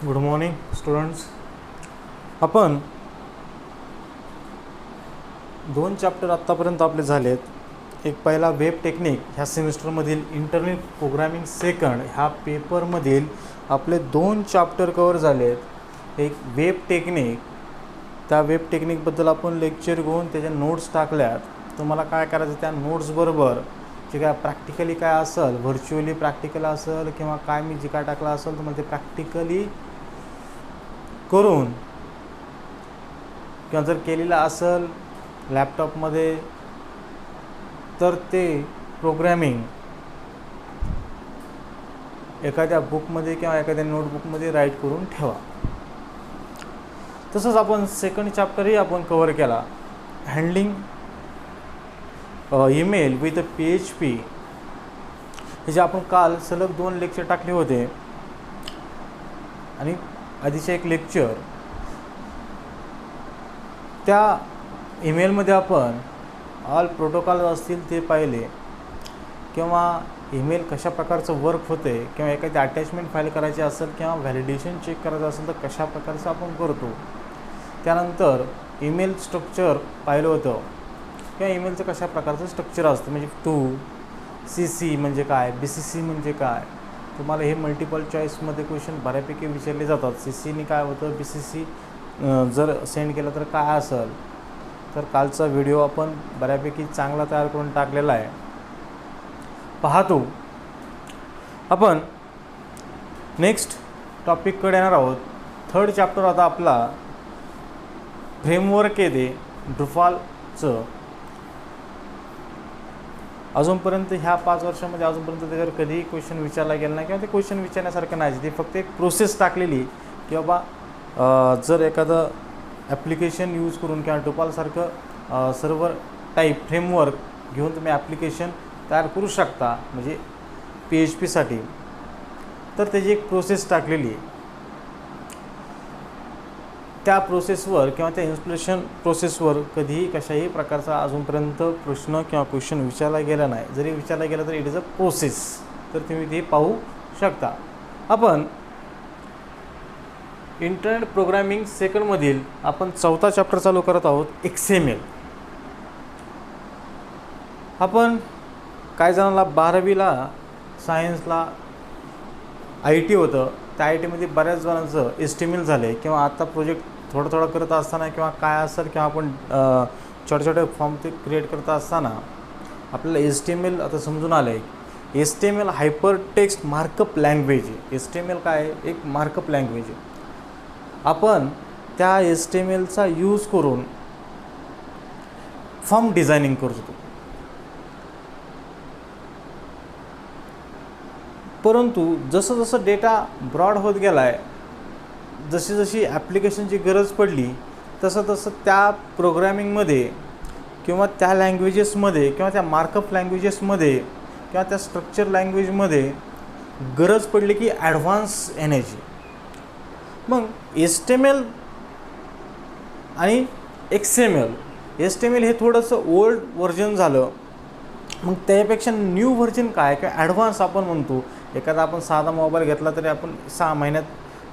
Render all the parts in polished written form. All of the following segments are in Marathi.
Good morning students. आपण दोन चॅप्टर आत्तापर्यंत आपले झालेत. एक पहिला वेब टेक्निक ह्या सेमिस्टरमधील इंटरनेट प्रोग्रामिंग सेकंड ह्या पेपरमधील आपले दोन चॅप्टर कवर झालेत. एक वेब टेक्निक, त्या वेब टेक्निकबद्दल आपण लेक्चर घेऊन त्याच्या नोट्स टाकल्यात. तुम्हाला काय करायचं, त्या नोट्सबरोबर जे काय प्रॅक्टिकली काय असेल, व्हर्च्युअली प्रॅक्टिकल असेल किंवा काय मी जे काय टाकलं असेल तुम्हाला ते प्रॅक्टिकली करून किंवा जर केलेलं असेल लॅपटॉपमध्ये तर ते प्रोग्रॅमिंग एखाद्या बुकमध्ये किंवा एखाद्या नोटबुकमध्ये राईट करून ठेवा. तसंच आपण सेकंड चॅप्टरही आपण कवर केला, हँडलिंग ईमेल विथ PHP. हे जे आपण काल सलग 2 लेक्चर टाकले होते आणि आधीचे एक लेक्चर, त्या ईमेलमध्ये आपण ऑल प्रोटोकॉल असतील ते पाहिले किंवा ईमेल कशा प्रकारचं वर्क होते किंवा एखादी अटॅचमेंट फाईल करायची असेल किंवा व्हॅलिडेशन चेक करायचं असेल तर कशा प्रकारचं आपण करतो. त्यानंतर ईमेल स्ट्रक्चर पाहिलं होतं किंवा ईमेलचं कशा प्रकारचं स्ट्रक्चर असतं, म्हणजे CC म्हणजे काय, BCC म्हणजे काय. तुम्हाला हे मल्टिपल चॉईसमध्ये क्वेश्चन बऱ्यापैकी विचारले जातात. CCने काय होतं, BCC जर सेंड केलं तर काय असेल. तर कालचा व्हिडिओ आपण बऱ्यापैकी चांगला तयार करून टाकलेला आहे, पाहतो. आपण नेक्स्ट टॉपिककडे येणार आहोत. थर्ड चॅप्टर आता आपला फ्रेमवर्क येते ड्रुपालचं. अजूनपर्यंत ह्या 5 वर्षामध्ये अजूनपर्यंत त्याच्यावर कधीही क्वेश्चन विचारला गेला नाही किंवा ते क्वेश्चन विचारण्यासारखं नाही. ते फक्त एक प्रोसेस टाकलेली की बाबा जर एखादं ॲप्लिकेशन यूज करून किंवा ड्रुपालसारखं सर्व्हर टाईप फ्रेमवर्क घेऊन तुम्ही ॲप्लिकेशन तयार करू शकता, म्हणजे PHPसाठी, तर त्याची एक प्रोसेस टाकलेली आहे. त्या प्रोसेसवर किंवा त्या इन्स्टॉलेशन प्रोसेसवर कधीही कशाही प्रकारचा अजूनपर्यंत प्रश्न किंवा क्वेश्चन विचारला गेला नाही. जरी विचारला गेला तर इट इज अ प्रोसेस, तर तुम्ही ते पाहू शकता. आपण इंटरनेट प्रोग्रामिंग सेकंडमधील आपण चौथा चॅप्टर चालू करत आहोत, XML. आपण काही जणांना 12वीला सायन्सला IT होतं, त्या ITमध्ये बऱ्याच जणांचं HTML झालं आहे किंवा आता प्रोजेक्ट थोडं करत असताना किंवा काय असेल किंवा आपण छोटे फॉर्म ते क्रिएट करत असताना आपल्याला HTML आता समजून आलं आहे. HTML hyper text markup language आहे. HTML काय आहे, एक मार्कअप लँग्वेज आहे. आपण त्या HTMLचा यूज करून फॉर्म डिझायनिंग करतो. परंतु जसं डेटा ब्रॉड होत गेला आहे, जशी ॲप्लिकेशनची गरज पडली तसं त्या प्रोग्रॅमिंगमध्ये किंवा त्या लँग्वेजेसमध्ये किंवा त्या मार्कअप लँग्वेजेसमध्ये किंवा त्या स्ट्रक्चर लँग्वेजमध्ये गरज पडली की ॲडव्हान्स येण्याची. मग HTML आणि XML हे थोडंसं ओल्ड व्हर्जन झालं. मग त्यापेक्षा न्यू व्हर्जन काय किंवा ॲडव्हान्स आपण म्हणतो. एखादा आपण साधा मोबाईल घेतला तरी आपण 6 महिन्यात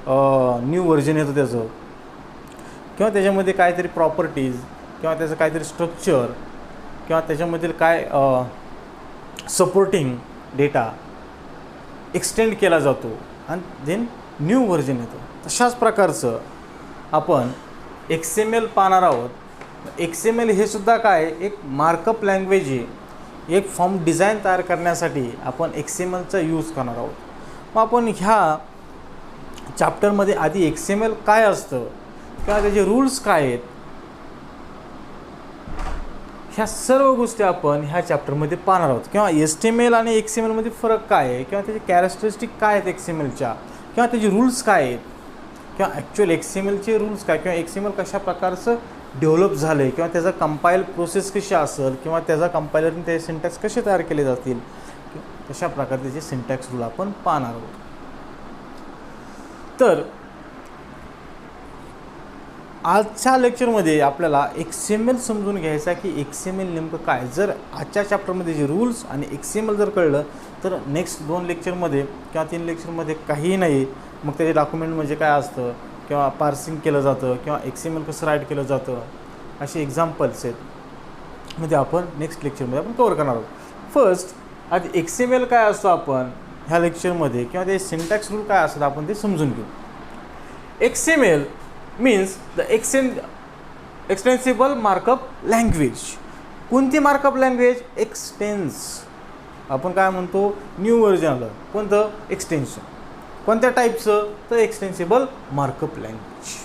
न्यू व्हर्जन येतं त्याचं, किंवा त्याच्यामध्ये काहीतरी प्रॉपर्टीज किंवा त्याचं काहीतरी स्ट्रक्चर किंवा त्याच्यामधील काय सपोर्टिंग डेटा एक्सटेंड केला जातो आणि देन न्यू व्हर्जन येतं. तशाच प्रकारचं आपण XML पाहणार आहोत. XML हे सुद्धा काय एक मार्कअप लँग्वेज आहे. एक फॉर्म डिझाईन तयार करण्यासाठी आपण XMLचा यूज करणार आहोत. मग आपण ह्या चॅप्टरमध्ये आधी XML काय असतं किंवा त्याचे रूल्स काय आहेत, ह्या सर्व गोष्टी आपण ह्या चॅप्टरमध्ये पाहणार आहोत. किंवा HTML आणि XMLमध्ये फरक काय आहे किंवा त्याचे कॅरेक्टरिस्टिक काय आहेत XMLच्या, किंवा त्याचे रूल्स काय आहेत, किंवा ॲक्च्युअल XMLचे रूल्स काय, किंवा XML कशा प्रकारचं डेव्हलप झालं आहे, किंवा त्याचा कंपाईल प्रोसेस कशी असेल, किंवा त्याचा कंपायलरने त्याचे सिंटॅक्स कसे तयार केले जातील, तशा प्रकारे त्याचे सिंटॅक्स रूल आपण पाहणार आहोत. तर आजच्या लेक्चरमध्ये आपल्याला XML समजून घ्यायचा की XML नेमकं काय. जर आजच्या चॅप्टरमध्ये जे रूल्स आणि XML जर कळलं तर नेक्स्ट 2 लेक्चरमध्ये किंवा 3 लेक्चरमध्ये काहीही नाही. मग त्याचे डॉक्युमेंट म्हणजे काय असतं, किंवा पार्सिंग केलं जातं, किंवा XML कसं राईट केलं जातं, असे एक्झाम्पल्स आहेत म्हणजे आपण नेक्स्ट लेक्चरमध्ये आपण कवर करणार आहोत. फर्स्ट आधी XML काय असतो आपण ह्या लेक्चरमध्ये, किंवा ते सिंटॅक्स रूल काय असतात आपण ते समजून घेऊ. XML means the extensible markup language. कोणती मार्कअप लँग्वेज? एक्सटेन्स. आपण काय म्हणतो, न्यू व्हर्जनला कोणतं एक्सटेन्शन, कोणत्या टाईपचं, तर एक्सटेन्सिबल मार्कअप लँग्वेज.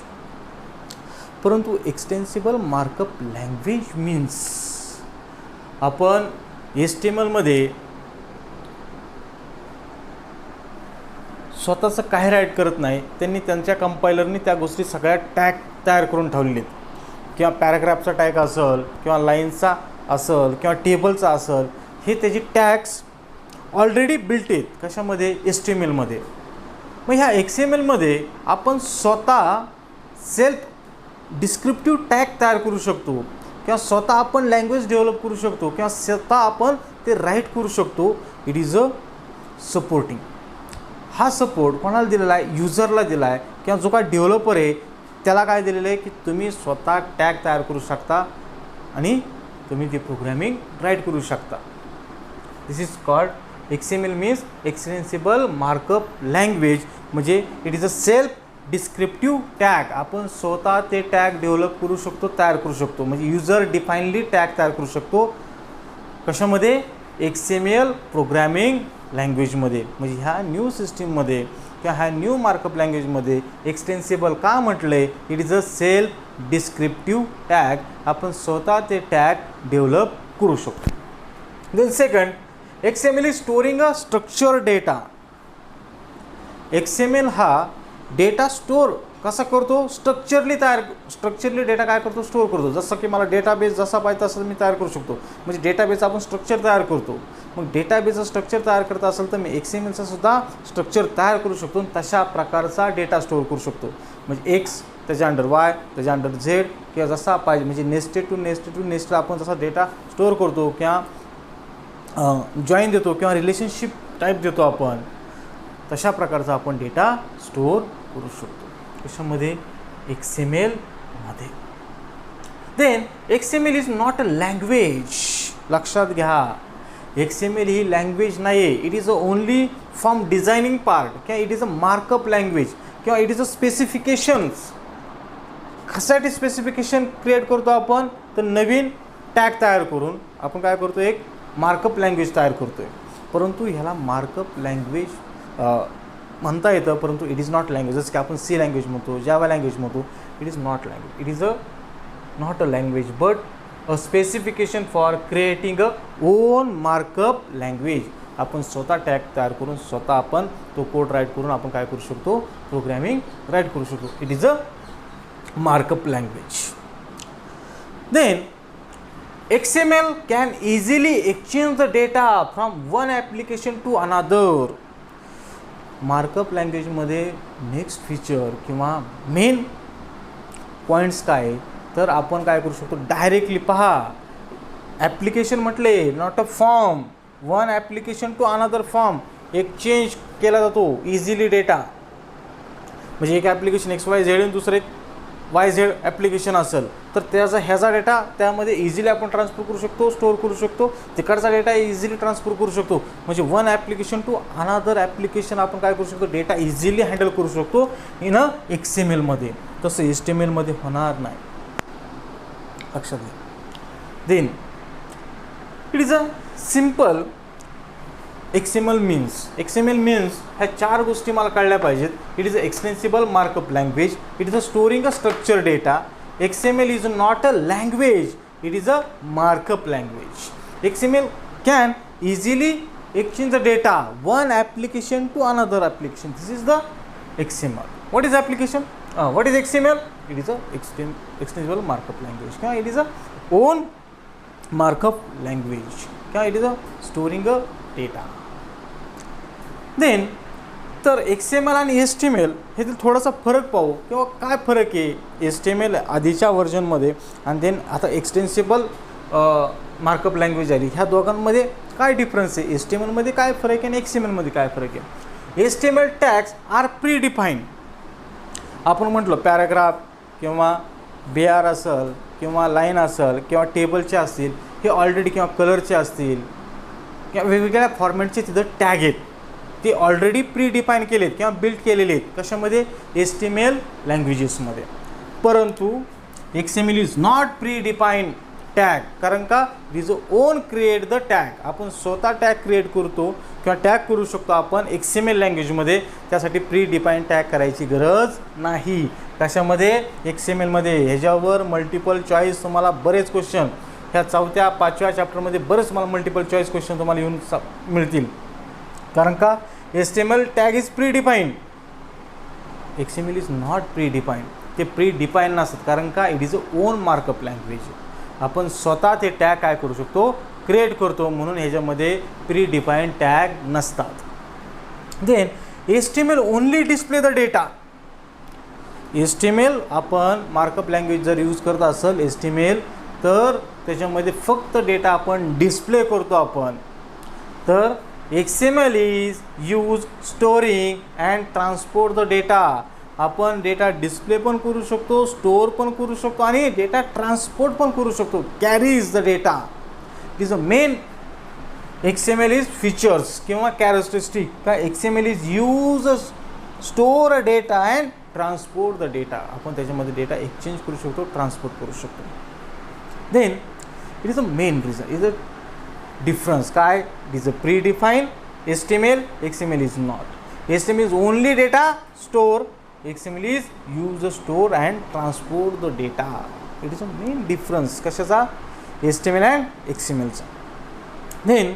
परंतु एक्सटेन्सिबल मार्कअप लँग्वेज मीन्स आपण HTML स्वतःचं काय राईट करत नाही, त्यांनी त्यांच्या कंपायलरनी त्या गोष्टी सगळ्या टॅग तयार करून ठेवलेले आहेत, किंवा पॅराग्राफचा टॅग असेल, किंवा लाईनचा असेल, किंवा टेबलचा असेल, हे त्याची टॅग्स ऑलरेडी बिल्ट आहेत कशामध्ये, HTML. मग ह्या XML आपण स्वतः सेल्फ डिस्क्रिप्टिव्ह टॅग तयार करू शकतो, किंवा स्वतः आपण लँग्वेज डेव्हलप करू शकतो, किंवा स्वतः आपण ते राईट करू शकतो. It is a supporting. हा सपोर्ट कोणाला दिलेला आहे, युजरला दिला आहे, किंवा जो काय डेव्हलपर आहे त्याला काय दिलेलं आहे की तुम्ही स्वतः टॅग तयार करू शकता आणि तुम्ही ती प्रोग्रामिंग राईट करू शकता. This is called XML means extensible markup language. म्हणजे it is a self descriptive tag. आपण स्वतः ते टॅग डेव्हलप करू शकतो, तयार करू शकतो. म्हणजे युजर डिफाईनली टॅग तयार करू शकतो. कशामध्ये? XML प्रोग्रामिंग लँग्वेजमध्ये. म्हणजे ह्या न्यू सिस्टीममध्ये किंवा ह्या न्यू मार्कअप लँग्वेजमध्ये एक्सटेन्सिबल का म्हटलं आहे? It is a self descriptive tag. आपण स्वतः ते टॅग डेव्हलप करू शकतो. Then second, XML is storing a structure data. XML हा डेटा स्टोर कसा करतो? स्ट्रक्चरली डेटा काय करतो? स्टोर करतो. जसं की मला डेटाबेस जसा पाहिजे तसं मी तयार करू शकतो. म्हणजे डेटाबेसचा आपण स्ट्रक्चर तयार करतो. मग डेटाबेसचं स्ट्रक्चर तयार करत असेल तर मी XMLचा सुद्धा स्ट्रक्चर तयार करू शकतो आणि तशा प्रकारचा डेटा स्टोर करू शकतो. म्हणजे X त्याच्या अंडर Y, त्याच्या अंडर Z, किंवा जसा पाहिजे म्हणजे नेस्टेड टू नेस्टेड आपण जसा डेटा स्टोर करतो किंवा जॉईन देतो किंवा रिलेशनशिप टाईप देतो आपण, तशा प्रकारचा आपण डेटा स्टोर करू शकतो. कशामध्ये? XML मध्ये. Then XML is not a language. लक्षात घ्या, XML ही लँग्वेज नाही आहे. It is a only from designing part किंवा it is a markup language किंवा इट इज अ स्पेसिफिकेशन्स. कशासाठी स्पेसिफिकेशन क्रिएट करतो आपण? तर नवीन टॅग तयार करून आपण काय करतो? एक मार्कअप लँग्वेज तयार करतो आहे. परंतु ह्याला मार्कअप लँग्वेज म्हणता येतं, परंतु इट इज नॉट लँग्वेज. जसं की आपण C लँग्वेज म्हणतो, जावा लँग्वेज म्हणतो. It is not language. It is a not a language but a specification for creating a own markup language. आपण स्वतः टॅग तयार करून स्वतः आपण तो कोड राईट करून आपण काय करू शकतो? प्रोग्रामिंग राईट करू शकतो. It is a markup language. Then XML can easily exchange the data from one application to another. Markup लँग्वेजमध्ये नेक्स्ट फीचर किंवा मेन पॉईंट्स काय तर आपण काय करू शकतो? डायरेक्टली पहा, ॲप्लिकेशन म्हटले not a form. One application to another form exchange केला जातो इझिली डेटा. म्हणजे एक ॲप्लिकेशन XYZ आणि दुसरं एक YZ ॲप्लिकेशन असेल तर त्याचा ह्याचा डेटा त्यामध्ये इझिली आपण ट्रान्सफर करू शकतो, स्टोअर करू शकतो. तिकडचा डेटा इझिली ट्रान्सफर करू शकतो. म्हणजे one application to another application आपण काय करू शकतो? डेटा इझिली हँडल करू शकतो इन अ XMLमध्ये. तसं HTMLमध्ये होणार नाही. लक्षात घ्या. Then it is a simple XML means ह्या चार गोष्टी मला कळल्या पाहिजेत. It is a extensible markup language. It is a storing a structure data. XML is not a language. It is a markup language. XML can easily exchange the data one application to another application. This is the XML. What is application? What is XML? It is a extensible markup language. It is a own markup language. It is a storing a data. Then तर XML आणि HTML ह्यातील थोडासा फरक पाहू किंवा काय फरक आहे HTML आधीच्या व्हर्जनमध्ये आणि देन आता एक्सटेन्सिबल मार्कअप लँग्वेज आली. ह्या दोघांमध्ये काय डिफरन्स आहे? HTML मध्ये काय फरक आहे आणि XML मध्ये काय फरक आहे? HTML tags are pre define. आपण म्हटलं पॅराग्राफ किंवा BR असेल किंवा लाईन असेल किंवा टेबलचे असतील, हे ऑलरेडी किंवा कलरचे असतील किंवा वेगवेगळ्या फॉर्मॅटचे तिथं टॅग आहेत, ते ऑलरेडी प्री डिफाईन केलेत किंवा बिल्ड केलेले आहेत. कशामध्ये? HTML लँग्वेजेसमध्ये. परंतु XML is not pre define tag. कारण का? Is on create the tag. आपण स्वतः टॅग क्रिएट करतो किंवा टॅग करू शकतो आपण XML लँग्वेजमध्ये. त्यासाठी प्री डिफाईन टॅग करायची गरज नाही. कशामध्ये? XMLमध्ये. ह्याच्यावर मल्टिपल चॉईस तुम्हाला बरेच क्वेश्चन ह्या 4थ्या 5व्या चॅप्टरमध्ये बरेच तुम्हाला मल्टिपल चॉईस क्वेश्चन तुम्हाला येऊन मिळतील. कारण का? HTML tag is pre define. XML is not pre define. ते प्री डिफाईन नसतात. कारण का? It is a on markup language. आपण स्वतः ते टॅग काय करू शकतो? क्रिएट करतो. म्हणून ह्याच्यामध्ये प्री डिफाईन टॅग नसतात. Then HTML only display the data. HTML आपण मार्कअप लँग्वेज जर यूज करत असेल HTML, तर त्याच्यामध्ये फक्त डेटा आपण डिस्प्ले करतो आपण. तर XML is use storing and transport the data. आपण डेटा डिस्प्ले पण करू शकतो, स्टोअर पण करू शकतो आणि डेटा ट्रान्सपोर्ट पण करू शकतो. Carries the data. It is a main XML is features किंवा कॅरेक्टरिस्टिक. का? XML is use store a data and transport the data. आपण त्याच्यामध्ये डेटा एक्सचेंज करू शकतो, ट्रान्सपोर्ट करू शकतो. Then it is a main reason, is a difference. काय? It is a pre define HTML. XML is not. HTML is only data store. XML is use a store and transport the data. It is a main difference. कशाचा? HTML अँड XMLचा. देन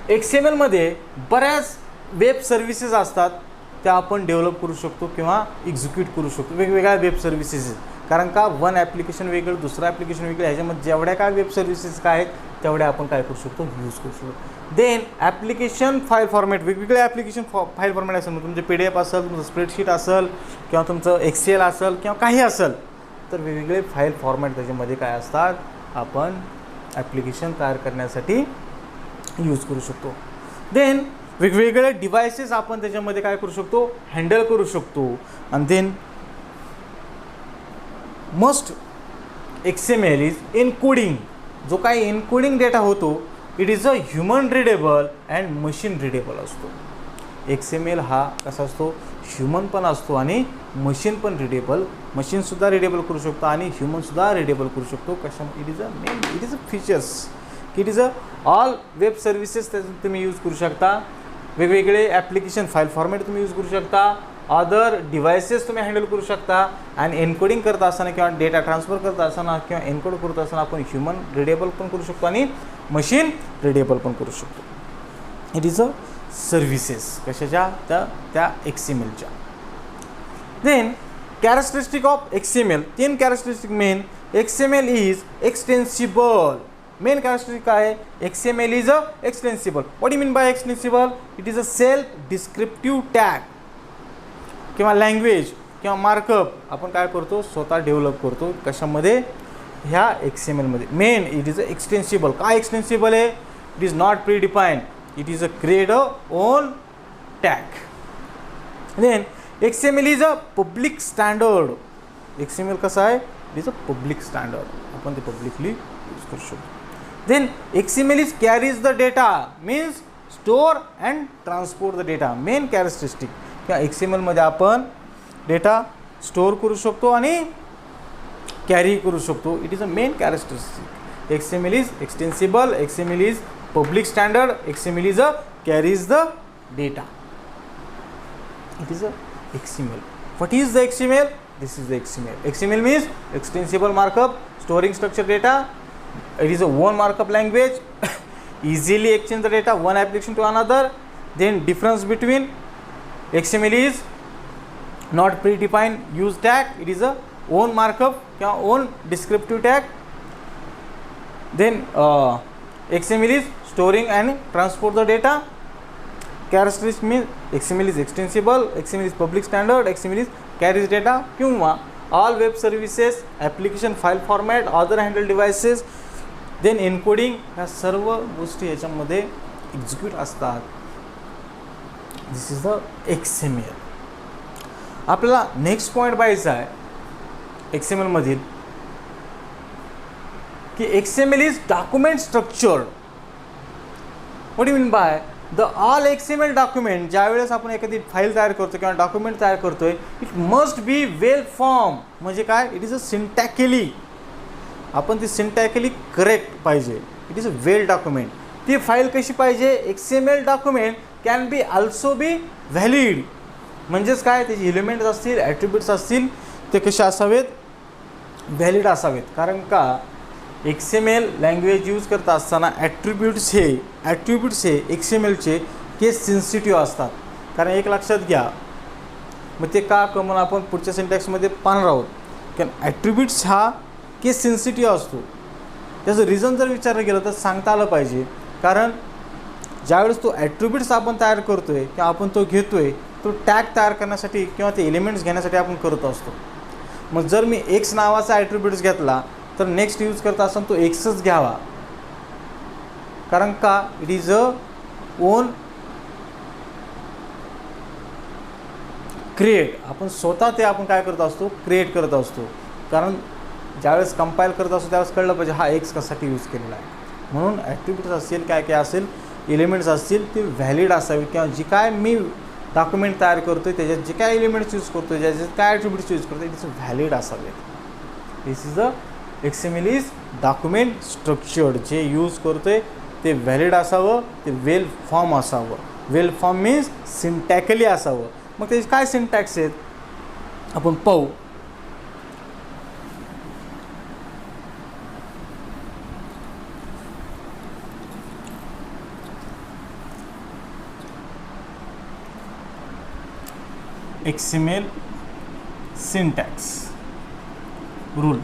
XMLमध्ये बऱ्याच वेब सर्व्हिसेस असतात, त्या आपण डेव्हलप करू शकतो किंवा एक्झिक्यूट करू शकतो. वेगवेगळ्या वेब सर्व्हिसेस. कारण का? वन ॲप्लिकेशन वेगळं, दुसरं ॲप्लिकेशन वेगळं. ह्याच्यामध्ये जेवढ्या काय वेब सर्व्हिसेस काय आहेत तेवढ्या आपण काय करू शकतो? यूज करू शकतो. Then application file format. वेगवेगळे ॲप्लिकेशन फाईल फॉर्मॅट असेल, मग तुमचे PDF असेल, तुमचं स्प्रेडशीट असेल किंवा तुमचं Excel असेल किंवा काही असेल, तर वेगवेगळे फाईल फॉर्मॅट त्याच्यामध्ये काय असतात, आपण ॲप्लिकेशन तयार करण्यासाठी यूज करू शकतो. देन वेगवेगळे डिव्हायसेस आपण त्याच्यामध्ये काय करू शकतो? हँडल करू शकतो. आणि then must XML is encoding. जो काही एन्कोडिंग डेटा होतो, it is a human readable and machine readable असतो. XML हा कसा असतो? ह्युमन पण असतो आणि मशीन पण रिडेबल. मशीनसुद्धा रिडेबल करू शकतो आणि ह्युमनसुद्धा रिडेबल करू शकतो. कशा? It is a main, it is a features. It is a all web services त्याच्यात तुम्ही यूज करू शकता. वेगवेगळे ॲप्लिकेशन फाईल फॉर्मॅट तुम्ही यूज करू शकता. अदर डिव्हायसेस तुम्ही हँडल करू शकता. आणि एन्कोडिंग करत असताना किंवा डेटा ट्रान्सफर करत असताना किंवा एन्कोड करत असताना आपण ह्युमन रिडेबल पण करू शकतो आणि मशीन रिडेबल पण करू शकतो. It is a services. कशाच्या? त्या XMLच्या. Then characteristic of XML. 3 characteristic main. XML is extensible. Main characteristic काय आहे? XML is a extensible. What you mean by extensible? It is a self descriptive tag किंवा लँग्वेज किंवा मार्कअप आपण काय करतो? स्वतः डेव्हलप करतो. कशामध्ये? ह्या XMLमध्ये. Main it is a extensible. काय एक्सटेन्सिबल आहे? It is not pre define. It is a create a own tag. Then XML is a public standard. XML कसा आहे? It is a public standard. आपण ते पब्लिकली यूज करू शकतो. Then XML is carries the data, means store and transport the data. Main characteristic किंवा XMLमध्ये आपण डेटा स्टोअर करू शकतो आणि कॅरी करू शकतो. It is a main characteristic. XML is extensible. XML is public standard. XML is a carries the data. It is a XML. What is the XML? This is the XML. XML means extensible markup, storing structured data. It is a one markup language. Easily exchange the data one application to another. Then difference between XML is not predefined use tag. It is a own markup, own descriptive tag. Then XML is storing and transport the data. Characteristics means XML is extensible, XML is public standard, XML is carries data किंवा all web services, application file format, other handle devices, then encoding. ह्या सर्व गोष्टी याच्यामध्ये एक्झिक्यूट असतात. दिस इज द XML. आपल्याला नेक्स्ट पॉईंट पाहायचा आहे XML मधील की XML is document structured. What you mean by the all XML document. ज्यावेळेस आपण एखादी फाईल तयार करतो किंवा डॉक्युमेंट तयार करतोय, it must be well form. म्हणजे काय, इट इज अ सिंटॅक्युली, आपण ती सिंटॅक्युली करेक्ट पाहिजे. It is a well document. ती फाईल कशी पाहिजे, XML document can be also be valid. म्हणजेच काय, त्याचे एलिमेंट्स असतील, ॲट्रिब्यूट्स असतील, ते कसे असावेत, व्हॅलिड असावेत. कारण का XML लँग्वेज यूज करत असताना ॲट्रिब्यूट्स हे XMLचे केस सेन्सिटिव्ह असतात. कारण एक लक्षात घ्या, मग ते का म्हणून आपण पुढच्या सिंटॅक्समध्ये पाहणार आहोत. कारण ॲट्रिब्यूट्स हा केस सेन्सिटिव्ह असतो. त्याचं रिझन जर विचारलं गेलं तर सांगता आलं पाहिजे. कारण ज्यावेळेस तो ॲट्रिब्यूट्स आपण तयार करतो आहे किंवा आपण तो घेतो आहे, तो टॅग तयार करण्यासाठी किंवा ते एलिमेंट्स घेण्यासाठी आपण करत असतो. मग जर मी X नावाचा ॲट्रिब्यूट्स घेतला तर नेक्स्ट यूज करता असताना तो Xच घ्यावा. कारण का, it is a on create. आपण स्वतः ते आपण काय करत असतो, क्रिएट करत असतो. कारण ज्यावेळेस कंपाईल करत असतो त्यावेळेस कळलं पाहिजे हा X कशासाठी यूज केलेला आहे. म्हणून ॲट्रिब्यूट्स असतील, काय काय असेल, एलिमेंट्स असतील, ते व्हॅलिड असावे. किंवा जी काय मी डॉक्युमेंट तयार करतो आहे त्याच्यात जे काय एलिमेंट्स यूज करतो आहे, ज्याच्यात काय ॲट्रिब्यूट्स यूज करतो आहे, इट्स व्हॅलिड असावे. This is a XML is document structured. जे यूज करतो आहे ते व्हॅलिड असावं, ते वेल फॉर्म असावं. वेल फॉर्म मीन्स सिंटॅक्युली असावं. मग त्याचे काय सिंटॅक्स आहेत आपण पाहू. XML syntax rule.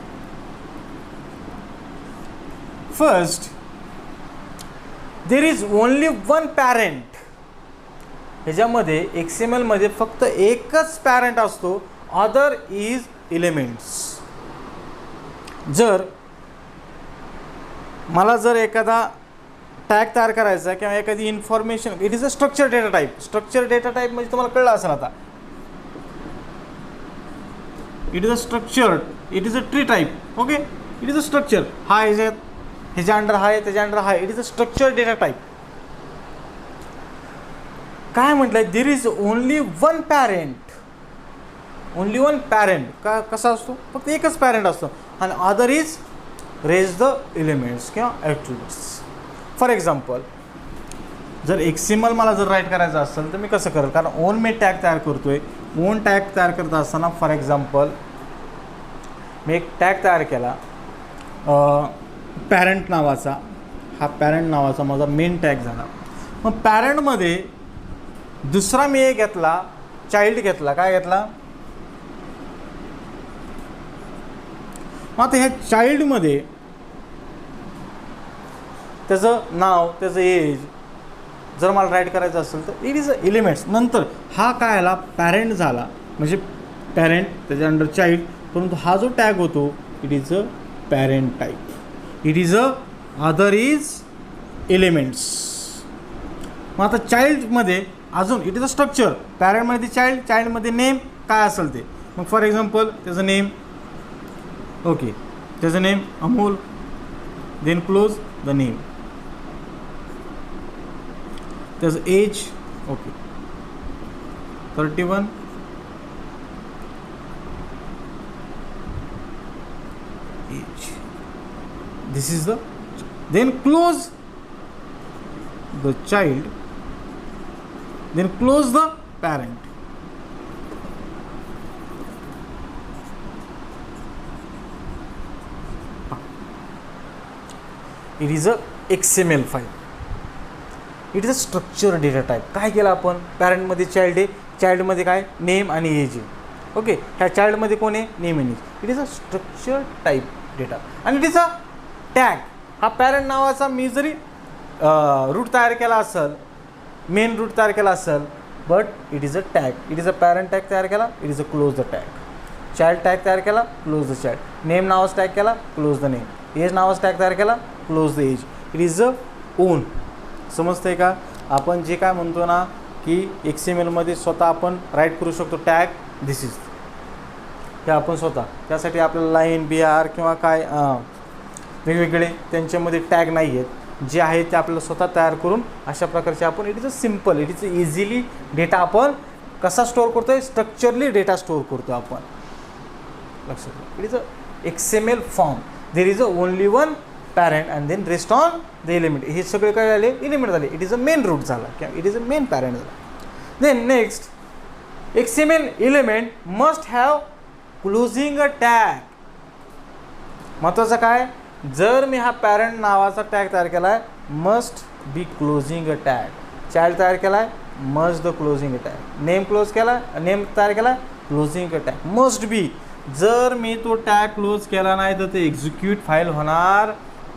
First, there is only one parent. ह्याच्यामध्ये XML मध्ये फक्त एकच पॅरेंट असतो, अदर इज एलिमेंट्स. जर मला जर एखादा टॅग तयार करायचा किंवा एखादी information, it is a structure data type. Structure data type म्हणजे तुम्हाला कळलं असेल आता. It is a structured, it is a tree type. Okay, it is a structure. हा ह्याच्या अंडर हा आहे, त्याच्या अंडर हा आहे. It is a structure data type. काय म्हटलंय, देर is only one parent. Only one parent का कसा असतो, फक्त एकच पॅरेंट असतो. आणि other is raise the elements किंवा ॲट्रिब्यूट्स. फॉर एक्झाम्पल, जर XML मला जर राईट करायचं असेल तर मी कसं करेल, कारण ओन मी टॅग तयार करतोय. ओन टॅग तयार करत असताना फॉर एक्झाम्पल मी एक टॅग तयार केला पॅरेंट नावाचा. हा पॅरेंट नावाचा माझा मेन टॅग झाला. मग पॅरेंटमध्ये दुसरा मी एक घेतला, चाइल्ड घेतला. काय घेतला, मग आता ह्या चाइल्डमध्ये त्याचं नाव, त्याचं एज जर मला राईट करायचं असेल तर इट इज अ एलिमेंट्स. नंतर हा काय आला, पॅरेंट झाला. म्हणजे पॅरेंट, त्याच्या अंडर चाइल्ड. परंतु हा जो टॅग होतो it is a parent type. It is a other is elements. मग आता चाइल्डमध्ये अजून इट इज अ स्ट्रक्चर. पॅरेंटमध्ये चाइल्ड, चाइल्डमध्ये नेम काय असेल ते. मग फॉर एक्झाम्पल त्याचं नेम, ओके, त्याचं name Amol, then close the name. त्याचं age, okay, 31. Age, this is the, then close the child, then close the parent. It is a XML file. It is a structure data type. काय केलं आपण, पॅरेंटमध्ये चाइल्ड आहे, चाइल्डमध्ये काय नेम आणि एज आहे. ओके, ह्या चाइल्डमध्ये कोण आहे, नेम आणि age. It is a structure type data. आणि इट इज अ टॅग. हा पॅरेंट नावाचा मी जरी रूट तयार केला असेल, मेन रूट तयार केला असेल, but it is a tag. It is a parent tag तयार केला, it is a close the tag. Child tag तयार केला, क्लोज द चाइल्ड. नेम नावाचा टॅग केला, क्लोज द नेम. एज नावाचा टॅग तयार केला, close the age. It is a own. समजतंय का? आपण जे काय म्हणतो ना की XML मध्ये स्वतः आपण राईट करू शकतो टॅग दिस इज, ते आपण स्वतः, त्यासाठी आपल्याला लाईन BR किंवा काय वेगवेगळे त्यांच्यामध्ये टॅग नाही आहेत, जे आहे ते आपल्याला स्वतः तयार करून अशा प्रकारचे आपण it is a simple, it is easily data आपण कसा स्टोअर करतोय, स्ट्रक्चरली डेटा स्टोअर करतो आपण, लक्षात घ्या. It is a XML form, there is a only one parent and then rest on the element. हे सगळे काय झाले, एलिमेंट झाले. It is a main root झाला किंवा it is a main parent झाला. Then next, XML element must have closing a tag. महत्त्वाचं काय, जर मी हा पॅरेंट नावाचा टॅग तयार केला आहे, must be closing a tag. Child तयार केला आहे, must the closing a tag. Name close केला, नेम तयार केला, closing a tag must be. जर मी तो टॅग क्लोज केला नाही तर ते एक्झिक्यूट फाईल होणार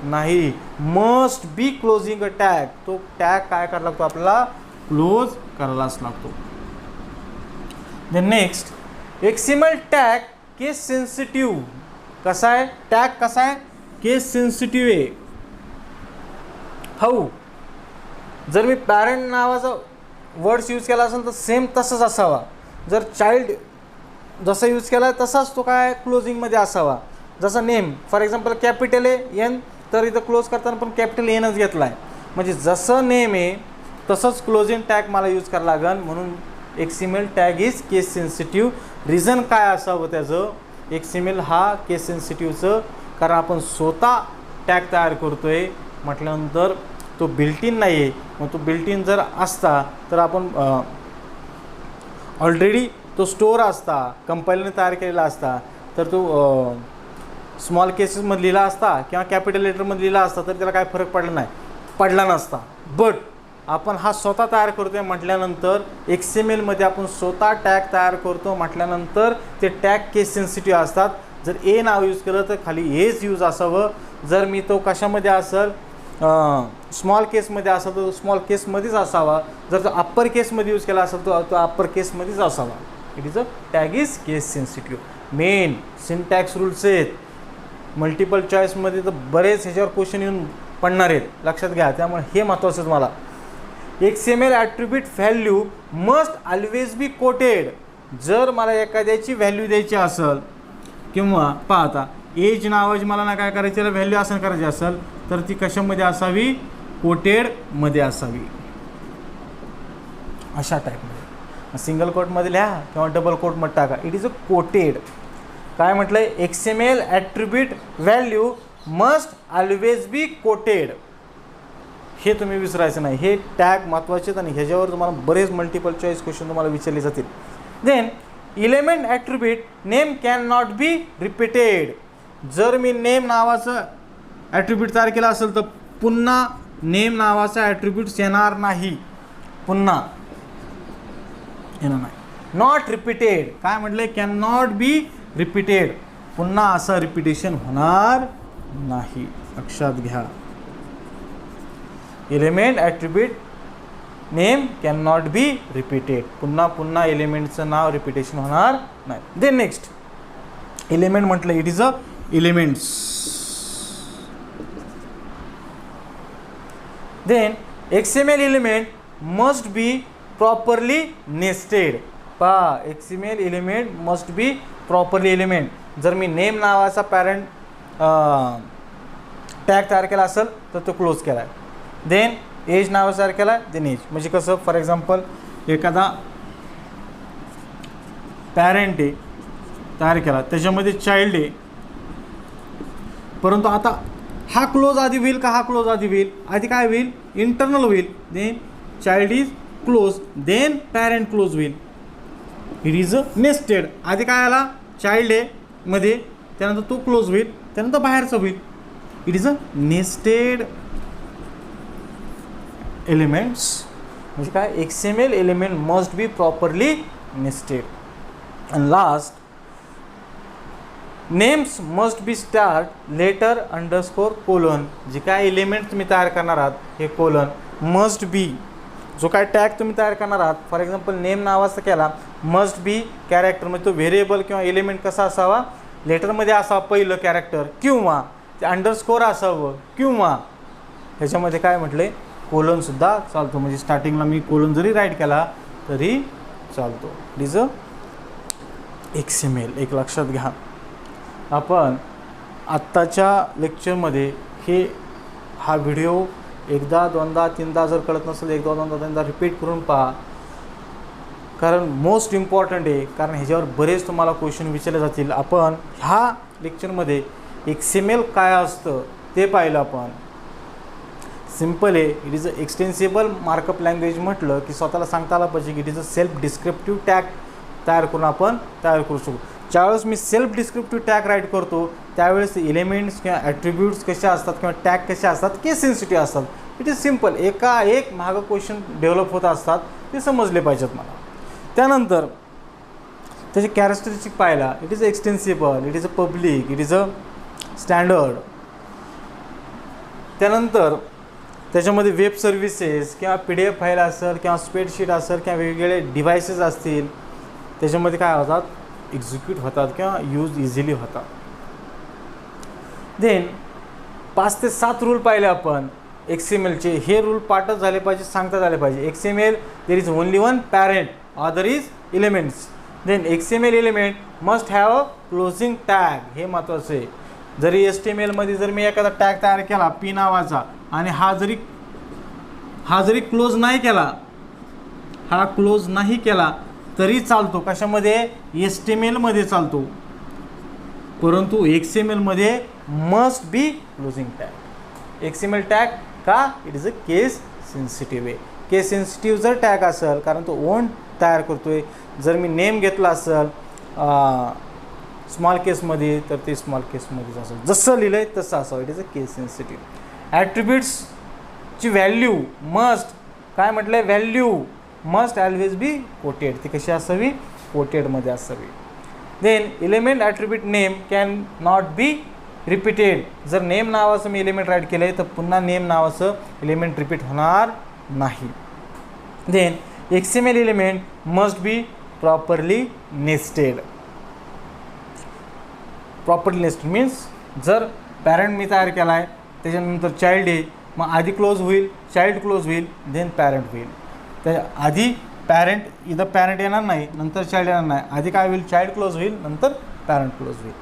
नाही. Must be closing a tag. तो टॅग काय करायला लागतो, आपल्याला क्लोज करायलाच लागतो. देन नेक्स्ट, XML टॅग केस सेन्सिटिव्ह. कसा आहे टॅग, कसा आहे केस सेन्सिटिव्ह आहे. हाऊ, जर मी पॅरेंट नावाचा वर्ड्स यूज केला असेल तर सेम तसंच असावा. जर चाइल्ड जसा यूज केला आहे तसाच तो काय क्लोजिंगमध्ये असावा. जसं name for example capital N, तर इथं क्लोज करताना पण कॅपिटल एनच घेतला आहे. म्हणजे जसं नेम आहे तसंच क्लोजिंग टॅग मला यूज करायला लागेल. म्हणून XML tag is case sensitive. Reason काय असावं त्याचं, XML हा केस सेन्सिटिव्हचं, कारण आपण स्वतः टॅग तयार करतोय म्हटल्यानंतर तो बिल्ट इन नाही आहे. मग तो बिल्ट इन जर असता तर आपण ऑलरेडी तो स्टोअर असता, कंपाईलरने तयार केलेला असता, तर तो स्मॉल केसेसमध्ये लिहिला असता किंवा कॅपिटल लेटरमध्ये लिहिला असता तर त्याला काय फरक पडला नसता. बट आपण हा स्वतः तयार करतोय म्हटल्यानंतर, XMLमध्ये आपण स्वतः टॅग तयार करतो म्हटल्यानंतर ते टॅग केस सेन्सिटिव्ह असतात. जर ए नाव यूज केलं तर खाली एच यूज असावं. जर मी तो कशामध्ये असेल, स्मॉल केसमध्ये असेल तर स्मॉल केसमध्येच असावा. जर तो अप्पर केसमध्ये यूज केला असेल तर तो अप्पर केसमध्येच असावा. It is a tag is case sensitive. Main syntax rules आहेत. मल्टिपल चॉईसमध्ये तर बरेच ह्याच्यावर क्वेश्चन येऊन पडणार आहेत, लक्षात घ्या. त्यामुळे हे महत्त्वाचं मला, XML attribute value must always be coated. जर मला एखाद्याची व्हॅल्यू द्यायची असेल किंवा पाहता एज नावाची मला ना काय करायची, त्याला व्हॅल्यू असं करायची असेल तर ती कशामध्ये असावी, कोटेडमध्ये असावी. अशा टाईपमध्ये सिंगल कोटमध्ये लिहा किंवा डबल कोटमध्ये टाका. It is a coated. काय म्हटलं आहे, XML attribute value must always be coated. हे तुम्ही विसरायचं नाही. हे टॅग महत्त्वाचे आहेत आणि ह्याच्यावर तुम्हाला बरेच मल्टिपल चॉईस क्वेश्चन तुम्हाला विचारले जातील. Then element attribute name can not be repeated. जर मी नेम नावाचं ॲट्रिब्यूट तयार केला असेल तर पुन्हा नेम नावाचा ॲट्रिब्यूट्स येणार नाही, पुन्हा येणार नाही. Not repeated. काय म्हटलं, कॅन नॉट बी रिपीटेड. पुन्हा असं रिपीटेशन होणार नाही, लक्षात घ्या. Element attribute name can not be repeated. पुन्हा एलिमेंटचं नाव रिपीटेशन होणार नाही. देन नेक्स्ट, एलिमेंट म्हटलं it is a elements. Then XML element must be properly nested. पहा, XML element must be properly element. जर मी नेम नावाचा पॅरेंट टॅग तयार केला असेल तर तो क्लोज केला आहे. देन एज नावाचा तयार केला आहे, देन एज. म्हणजे कसं, फॉर एक्झाम्पल एखादा पॅरेंट आहे तयार केला, त्याच्यामध्ये चाइल्ड आहे, परंतु आता हा क्लोज आधी होईल का हा क्लोज आधी होईल, आधी काय होईल, इंटरनल होईल. Then child is close, then parent close होईल. It is a nested. आधी काय आला, चाइल्ड आहे मध्ये, त्यानंतर तो क्लोज होईल, त्यानंतर बाहेरचं होईल. It is a nested elements. म्हणजे काय, XML element must be properly nested. And last, names must be start letter underscore colon. जे काय एलिमेंट तुम्ही तयार करणार आहात हे कोलन मस्ट बी. जो काय टॅग तुम्ही तयार करणार आहात, फॉर एक्झाम्पल नेम नावाचा केला, मस्ट बी कॅरेक्टर. म्हणजे तो व्हेरिएबल किंवा एलिमेंट कसा असावा, लेटरमध्ये असावा पहिलं कॅरेक्टर, किंवा ते अंडरस्कोर असावं, किंवा ह्याच्यामध्ये काय म्हटलं आहे, कोलनसुद्धा चालतो, म्हणजे स्टार्टिंगला मी कोलन जरी राईट केला तरी चालतो. It is a XML. एक लक्षात घ्या. आपण आत्ताच्या लेक्चरमध्ये हा व्हिडिओ एकदा दोनदा तीनदा जर कळत नसेल, एकदा दोनदा तीनदा रिपीट करून पहा, कारण मोस्ट इम्पॉर्टंट आहे. कारण ह्याच्यावर बरेच तुम्हाला क्वेश्चन विचारले जातील. आपण ह्या लेक्चरमध्ये XML काय असतं ते पाहिलं. आपण सिम्पल आहे. It is a extensible markup language. म्हटलं की स्वतःला सांगता आलं पाहिजे की it is a self descriptive tag तयार करून आपण तयार करू शकतो. ज्यावेळेस मी सेल्फ डिस्क्रिप्टिव्ह टॅग राईट करतो त्यावेळेस एलिमेंट्स किंवा ॲट्रिब्यूट्स कसे असतात किंवा टॅग कसे असतात, केस सेन्सिटिव्ह असतात. It is simple. एक मागं क्वेश्चन डेव्हलप होत असतात, ते समजले पाहिजेत मला. त्यानंतर त्याचे कॅरेक्टरिस्टिक पाहिला. It is extensible, it is a public, it is a standard. त्यानंतर त्याच्यामध्ये वेब सर्व्हिसेस किंवा PDF फाईल असेल किंवा स्प्रेडशीट असेल किंवा वेगवेगळे डिव्हायसेस असतील, त्याच्यामध्ये काय होतात, एक्झिक्यूट होतात किंवा यूज इझिली होतात. देन 5 ते 7 रूल पाहिले आपण XMLचे. हे रूल पाठच झाले पाहिजे, सांगता झाले पाहिजे. XML there is only one parent, other is elements. Then XML element must have a closing tag. हे महत्त्वाचं आहे. जरी HTMLमध्ये जर मी एखादा टॅग तयार केला P नावाचा आणि हा जरी क्लोज नाही केला तरी चालतो. कशामध्ये? HTMLमध्ये चालतो. परंतु XMLमध्ये must be closing tag. XML tag का? It is a case sensitive आहे. केस सेन्सिटिव्ह जर टॅग असेल, कारण तो ओन तयार करतोय. जर मी नेम घेतला असेल स्मॉल केसमध्ये तर ते स्मॉल केसमध्येच असेल. जसं लिहिलं आहे तसं असावं. It is a case sensitive. ॲट्रिब्यूट्सची व्हॅल्यू मस्ट, काय म्हटलं आहे, value must always be quoted. ती कशी असावी? कोटेडमध्ये असावी. Then element attribute name can not be repeated. जर नेम नावाचं मी एलिमेंट राईट केलं आहे तर पुन्हा नेम नावाचं एलिमेंट रिपीट होणार नाही. Then XML element must be properly nested. Properly nested means जर पॅरेंट मी तयार केला आहे, त्याच्यानंतर चाइल्ड आहे, मग आधी क्लोज होईल, चाइल्ड क्लोज होईल, देन पॅरेंट होईल. त्या आधी इथं पॅरेंट येणार नाही, नंतर चाइल्ड येणार नाही. आधी काय होईल? चाइल्ड क्लोज होईल, नंतर पॅरेंट क्लोज होईल.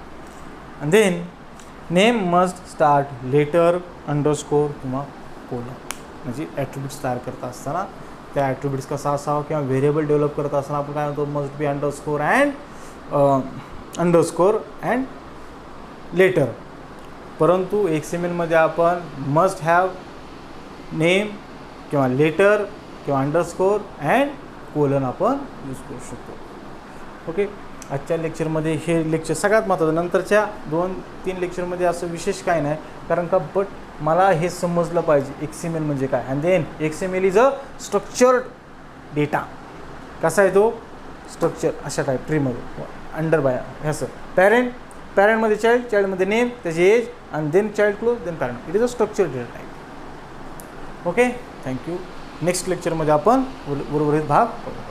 And then name must start letter underscore किंवा कोलन. म्हणजे ॲट्रिब्यूट्स तयार करत असताना त्या ॲट्रिब्यूट्स कसा असावा किंवा व्हेरिएबल डेव्हलप करत असताना आपण काय म्हणतो, must be underscore and letter. परंतु XMLमध्ये आपण मस्ट हॅव नेम किंवा लेटर किंवा अंडरस्कोर अँड कोलन आपण यूज करू शकतो. ओके. आजच्या लेक्चरमध्ये हे लेक्चर सगळ्यात महत्त्वाचं. नंतरच्या 2-3 लेक्चरमध्ये असं विशेष काय नाही, कारण का बट मला हे समजलं पाहिजे XML म्हणजे काय. And then XML is a structured data. कसा आहे तो? स्ट्रक्चर अशा टाईप ट्रीमध्ये अंडर बाय ह्याचं पॅरेंटमध्ये चाइल्डमध्ये नेम, त्याची एज, आणि then child close, then parent. It is a structured data type. Okay. Thank you. Next लेक्चरमध्ये आपण उर्वरित भाग बघू.